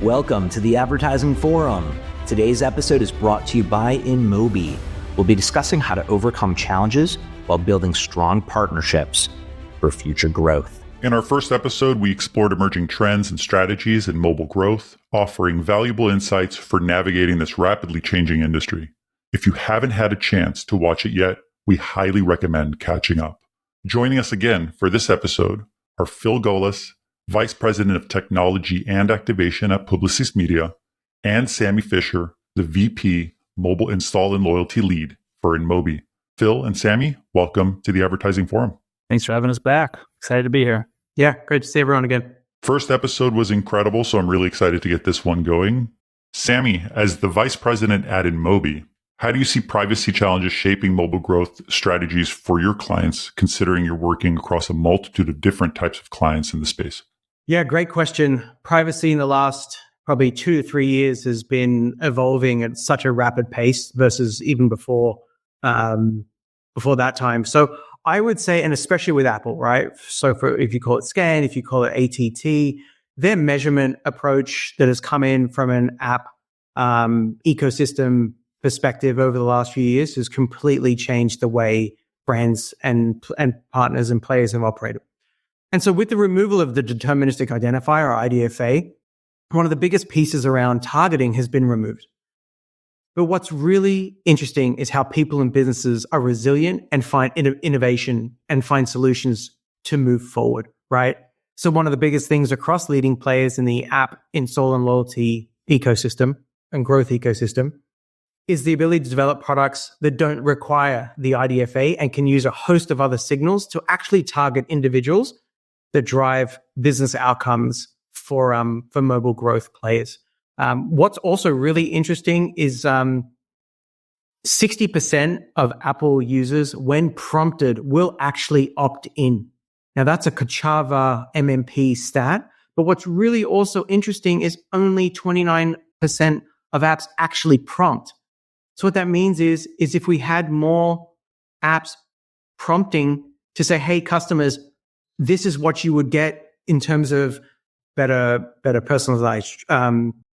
Welcome to the Advertising Forum. Today's episode is brought to you by InMobi. We'll be discussing how to overcome challenges while building strong partnerships for future growth. In our first episode, we explored emerging trends and strategies in mobile growth, offering valuable insights for navigating this rapidly changing industry. If you haven't had a chance to watch it yet, we highly recommend catching up. Joining us again for this episode are Phil Golas, Vice President of Technology and Activation at Publicis Media, and Sammy Fisher, the VP Mobile Install and Loyalty Lead for InMobi. Phil and Sammy, welcome to the Advertising Forum. Thanks for having us back. Excited to be here. Yeah, great to see everyone again. First episode was incredible, so I'm really excited to get this one going. Sammy, as the Vice President at InMobi, how do you see privacy challenges shaping mobile growth strategies for your clients, considering you're working across a multitude of different types of clients in the space? Yeah, great question. Privacy in the last probably 2 to 3 years has been evolving at such a rapid pace versus even before that time. So I would say, and especially with Apple, right? So if you call it SCAN, if you call it ATT, their measurement approach that has come in from an app ecosystem perspective over the last few years has completely changed the way brands and partners and players have operated. And so with the removal of the deterministic identifier, or IDFA, one of the biggest pieces around targeting has been removed. But what's really interesting is how people and businesses are resilient and find innovation and find solutions to move forward, right? So one of the biggest things across leading players in the app install and loyalty ecosystem and growth ecosystem is the ability to develop products that don't require the IDFA and can use a host of other signals to actually target individuals that drive business outcomes for mobile growth players. What's also really interesting is 60% of Apple users, when prompted, will actually opt in. Now, that's a Kochava MMP stat, but what's really also interesting is only 29% of apps actually prompt. So what that means is if we had more apps prompting to say, hey, customers, this is what you would get in terms of better personalized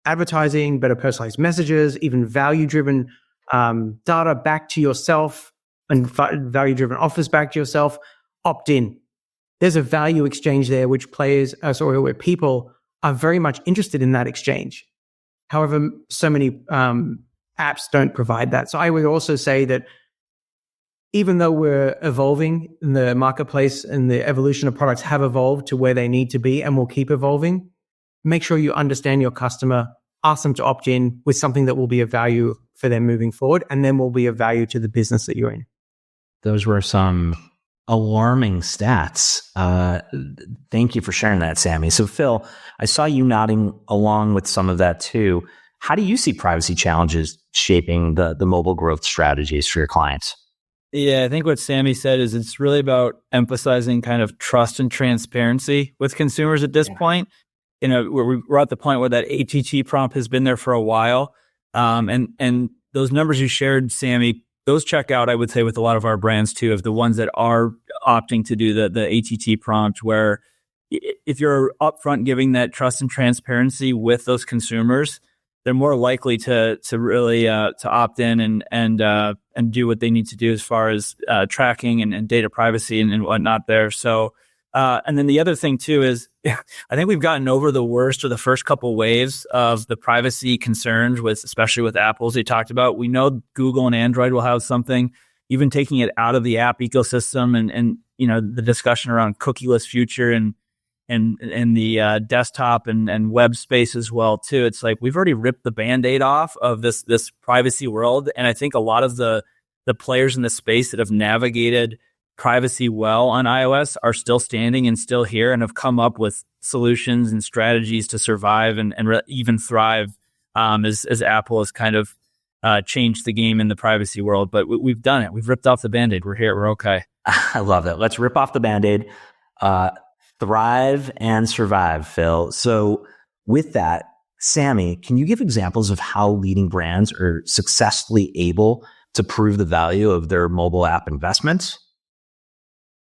advertising, better personalized messages, even value-driven data back to yourself and value-driven offers back to yourself, opt in. There's a value exchange there, which where people are very much interested in that exchange. However, so many apps don't provide that. So I would also say that even though we're evolving in the marketplace and the evolution of products have evolved to where they need to be and will keep evolving, make sure you understand your customer, ask them to opt in with something that will be of value for them moving forward, and then will be of value to the business that you're in. Those were some alarming stats. Thank you for sharing that, Sammy. So Phil, I saw you nodding along with some of that too. How do you see privacy challenges shaping the mobile growth strategies for your clients? Yeah, I think what Sammy said is it's really about emphasizing kind of trust and transparency with consumers at this point. You know, we're at the point where that ATT prompt has been there for a while. And those numbers you shared, Sammy, those check out, I would say, with a lot of our brands too, of the ones that are opting to do the ATT prompt, where if you're upfront giving that trust and transparency with those consumers, they're more likely to really to opt in and do what they need to do as far as tracking and data privacy and whatnot there. So, and then the other thing too is I think we've gotten over the worst or the first couple waves of the privacy concerns especially with Apple, as they talked about. We know Google and Android will have something, even taking it out of the app ecosystem and you know, the discussion around cookieless future and the desktop and web space as well too. It's like we've already ripped the Band-Aid off of this privacy world, and I think a lot of the players in the space that have navigated privacy well on iOS are still standing and still here and have come up with solutions and strategies to survive and even thrive as Apple has kind of changed the game in the privacy world. But we've done it. We've ripped off the Band-Aid. We're here. We're okay. I love that. Let's rip off the Band-Aid. Thrive and survive, Phil. So with that, Sammy, can you give examples of how leading brands are successfully able to prove the value of their mobile app investments?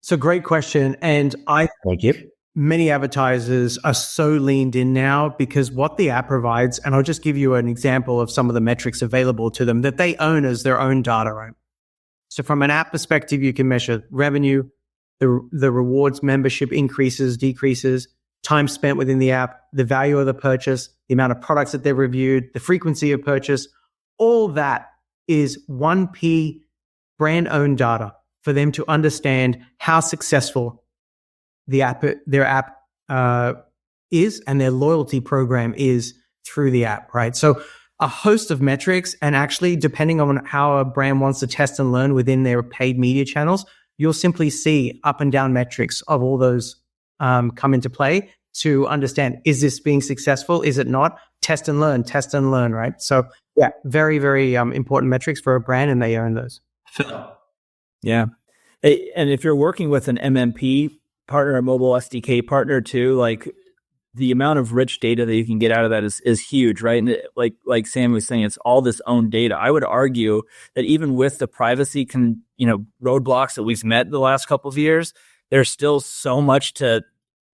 So great question. And Thank you. many advertisers are so leaned in now because what the app provides, and I'll just give you an example of some of the metrics available to them that they own as their own data, right? So from an app perspective, you can measure revenue, the rewards membership increases, decreases, time spent within the app, the value of the purchase, the amount of products that they've reviewed, the frequency of purchase. All that is 1P brand-owned data for them to understand how successful their app is and their loyalty program is through the app, right? So a host of metrics, and actually depending on how a brand wants to test and learn within their paid media channels, you'll simply see up and down metrics of all those come into play to understand, is this being successful? Is it not? Test and learn, right? So yeah, very, very important metrics for a brand, and they own those. Yeah. And if you're working with an MMP partner, a mobile SDK partner too, like the amount of rich data that you can get out of that is huge, right? And like Sam was saying, it's all this own data. I would argue that even with the privacy roadblocks that we've met the last couple of years, there's still so much to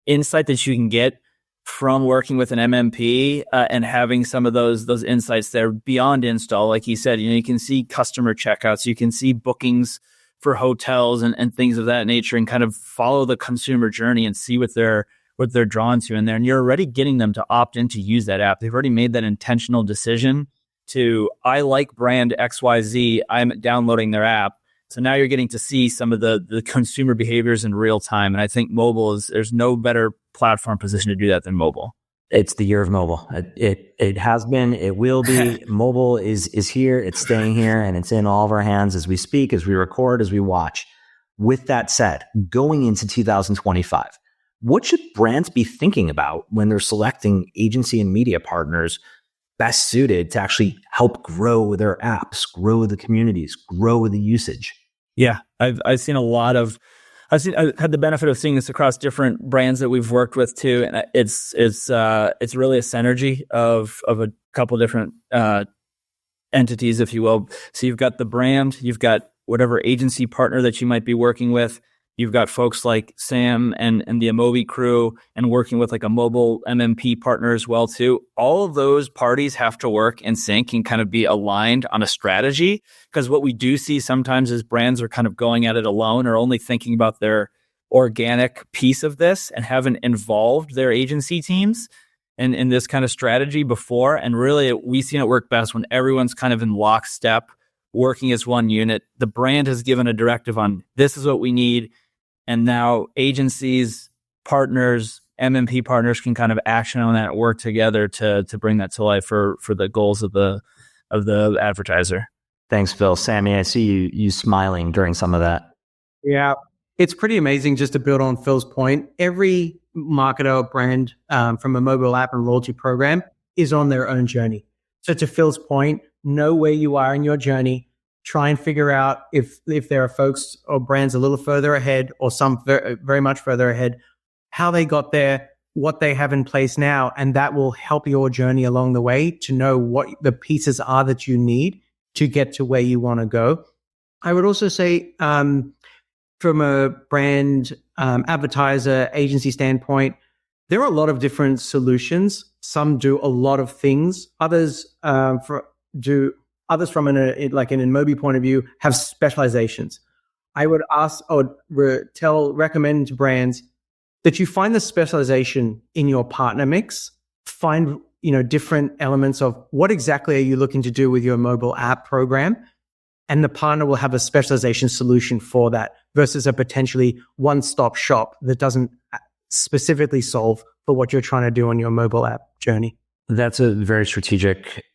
insight that you can get from working with an MMP and having some of those insights there beyond install. Like you said, you can see customer checkouts, you can see bookings for hotels and things of that nature, and kind of follow the consumer journey and see what they're drawn to in there. And you're already getting them to opt in to use that app. They've already made that intentional decision to, I like brand XYZ, I'm downloading their app. So now you're getting to see some of the consumer behaviors in real time. And I think there's no better platform position to do that than mobile. It's the year of mobile. It has been, it will be. Mobile is here, it's staying here, and it's in all of our hands as we speak, as we record, as we watch. With that said, going into 2025, what should brands be thinking about when they're selecting agency and media partners best suited to actually help grow their apps, grow the communities, grow the usage? Yeah, I've had the benefit of seeing this across different brands that we've worked with too, and it's really a synergy of a couple different entities, if you will. So you've got the brand, you've got whatever agency partner that you might be working with. You've got folks like Sam and the InMobi crew, and working with like a mobile MMP partner as well too. All of those parties have to work in sync and kind of be aligned on a strategy, because what we do see sometimes is brands are kind of going at it alone or only thinking about their organic piece of this and haven't involved their agency teams in this kind of strategy before. And really, we've seen it work best when everyone's kind of in lockstep, working as one unit. The brand has given a directive on, this is what we need. And now agencies, partners, MMP partners can kind of action on that, work together to bring that to life for the goals of the advertiser. Thanks, Phil. Sammy, I see you smiling during some of that. Yeah, it's pretty amazing. Just to build on Phil's point, every marketer or brand from a mobile app and loyalty program is on their own journey. So to Phil's point, know where you are in your journey. Try and figure out if there are folks or brands a little further ahead, or some very much further ahead, how they got there, what they have in place now, and that will help your journey along the way to know what the pieces are that you need to get to where you want to go. I would also say from a brand advertiser agency standpoint, there are a lot of different solutions. Some do a lot of things. Others from an InMobi point of view have specializations. I would recommend to brands that you find the specialization in your partner mix. Find different elements of what exactly are you looking to do with your mobile app program, and the partner will have a specialization solution for that versus a potentially one-stop shop that doesn't specifically solve for what you're trying to do on your mobile app journey. That's a very strategic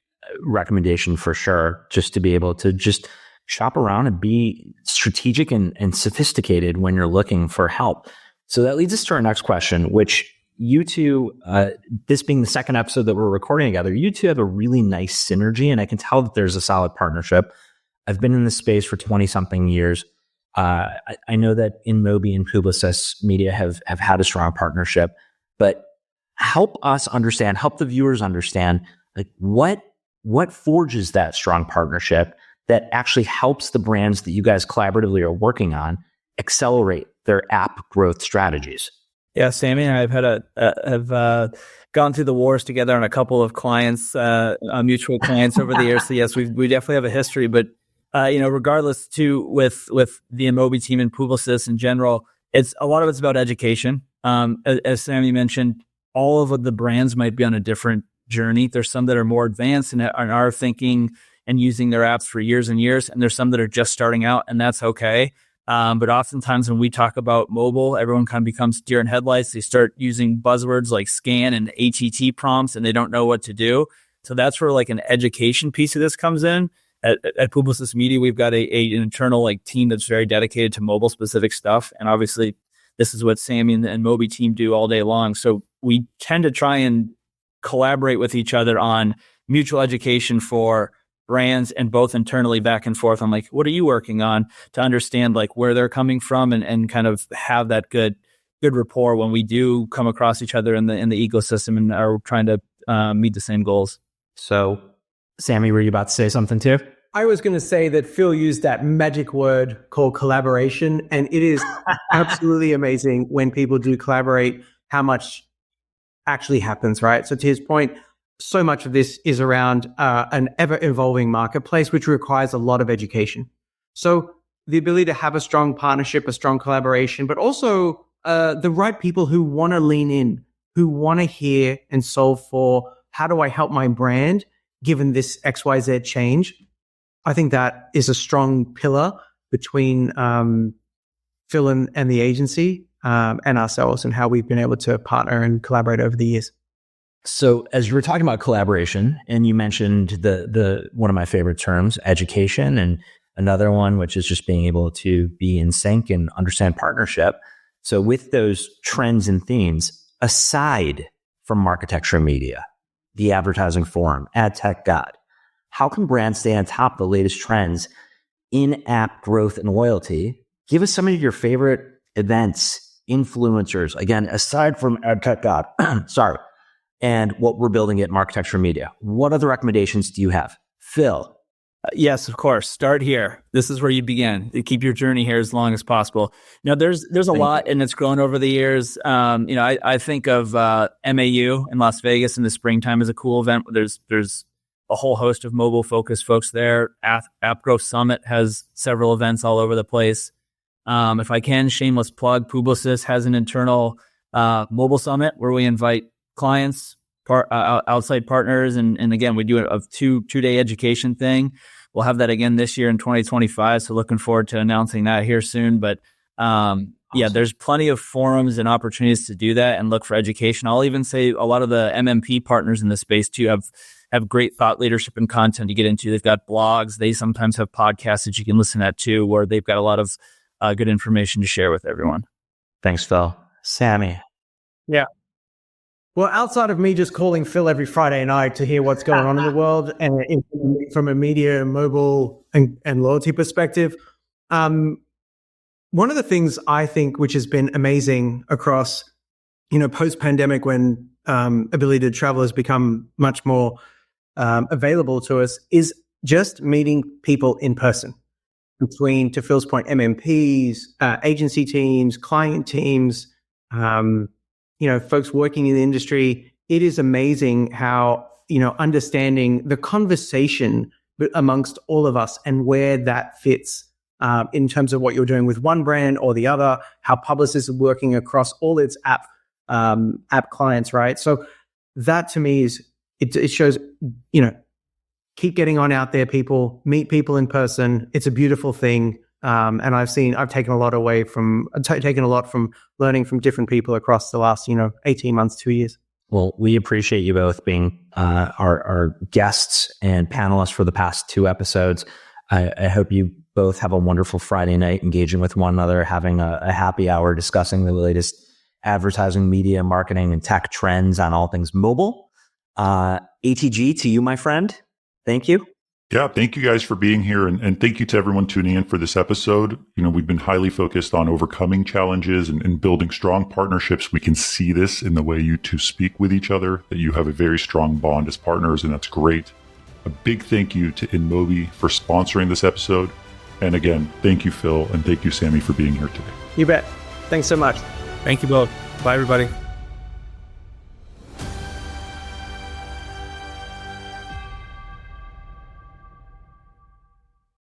recommendation for sure, just to be able to just shop around and be strategic and sophisticated when you're looking for help. So that leads us to our next question, which you two, this being the second episode that we're recording together, you two have a really nice synergy, and I can tell that there's a solid partnership. I've been in this space for 20 something years. I know that InMobi and Publicis Media have had a strong partnership, but help the viewers understand, like what forges that strong partnership that actually helps the brands that you guys collaboratively are working on accelerate their app growth strategies? Yeah, Sammy and I have gone through the wars together on a couple of clients, mutual clients over the years. So yes, we definitely have a history. But regardless, too, with the InMobi team and Publicis in general, it's a lot of it's about education. As Sammy mentioned, all of the brands might be on a different journey. There's some that are more advanced and are thinking and using their apps for years and years, and there's some that are just starting out, and that's okay. But oftentimes when we talk about mobile, everyone kind of becomes deer in headlights. They start using buzzwords like scan and HET prompts, and they don't know what to do. So that's where like an education piece of this comes in. At Publicis Media, we've got an internal team that's very dedicated to mobile specific stuff. And obviously this is what Sammy and InMobi team do all day long. So we tend to try and collaborate with each other on mutual education for brands, and both internally back and forth on what are you working on, to understand where they're coming from, and kind of have that good rapport when we do come across each other in the ecosystem and are trying to meet the same goals. So, Sammy, were you about to say something too? I was going to say that Phil used that magic word called collaboration, and it is absolutely amazing when people do collaborate, how much actually happens, right? So to his point, so much of this is around an ever-evolving marketplace, which requires a lot of education. So the ability to have a strong partnership, a strong collaboration, but also the right people who want to lean in, who want to hear and solve for, how do I help my brand given this XYZ change? I think that is a strong pillar between Phil and the agency and ourselves, and how we've been able to partner and collaborate over the years. So as you were talking about collaboration, and you mentioned the one of my favorite terms, education, and another one, which is just being able to be in sync and understand partnership. So with those trends and themes, aside from architecture and media, the advertising forum, ad tech god, how can brands stay on top of the latest trends in app growth and loyalty? Give us some of your favorite events, influencers, again, aside from ad tech god, sorry, and what we're building at Architecture Media. What other recommendations do you have? Phil? Yes, of course. Start here. This is where you begin. To keep your journey here as long as possible. Now, there's a lot, and it's grown over the years. I think of MAU in Las Vegas in the springtime as a cool event. There's a whole host of mobile-focused folks there. App Growth Summit has several events all over the place. If I can, shameless plug, Publicis has an internal mobile summit where we invite clients, outside partners, and again, we do a two-day education thing. We'll have that again this year in 2025. So looking forward to announcing that here soon. But yeah, there's plenty of forums and opportunities to do that and look for education. I'll even say a lot of the MMP partners in this space too have great thought leadership and content to get into. They've got blogs. They sometimes have podcasts that you can listen at too, where they've got a lot of good information to share with everyone. Thanks, Phil. Sammy? Yeah. Well, outside of me just calling Phil every Friday night to hear what's going on in the world, and from a media, mobile, and loyalty perspective, one of the things I think which has been amazing across, post-pandemic, when ability to travel has become much more available to us, is just meeting people in person. Between, to Phil's point, MMPs, agency teams, client teams, folks working in the industry. It is amazing how, understanding the conversation amongst all of us and where that fits in terms of what you're doing with one brand or the other, how Publicis is working across all its app clients, right? So that to me it shows, keep getting on out there, people, meet people in person. It's a beautiful thing. And I've taken a lot from learning from different people across the last, 18 months, 2 years. Well, we appreciate you both being our guests and panelists for the past 2 episodes. I hope you both have a wonderful Friday night engaging with one another, having a happy hour discussing the latest advertising, media, marketing, and tech trends on all things mobile. ATG to you, my friend. Thank you. Yeah, thank you guys for being here, and thank you to everyone tuning in for this episode. We've been highly focused on overcoming challenges and building strong partnerships. We can see this in the way you two speak with each other, that you have a very strong bond as partners, and that's great. A big thank you to InMobi for sponsoring this episode. And again, thank you, Phil, and thank you, Sammy, for being here today. You bet. Thanks so much. Thank you both. Bye, everybody.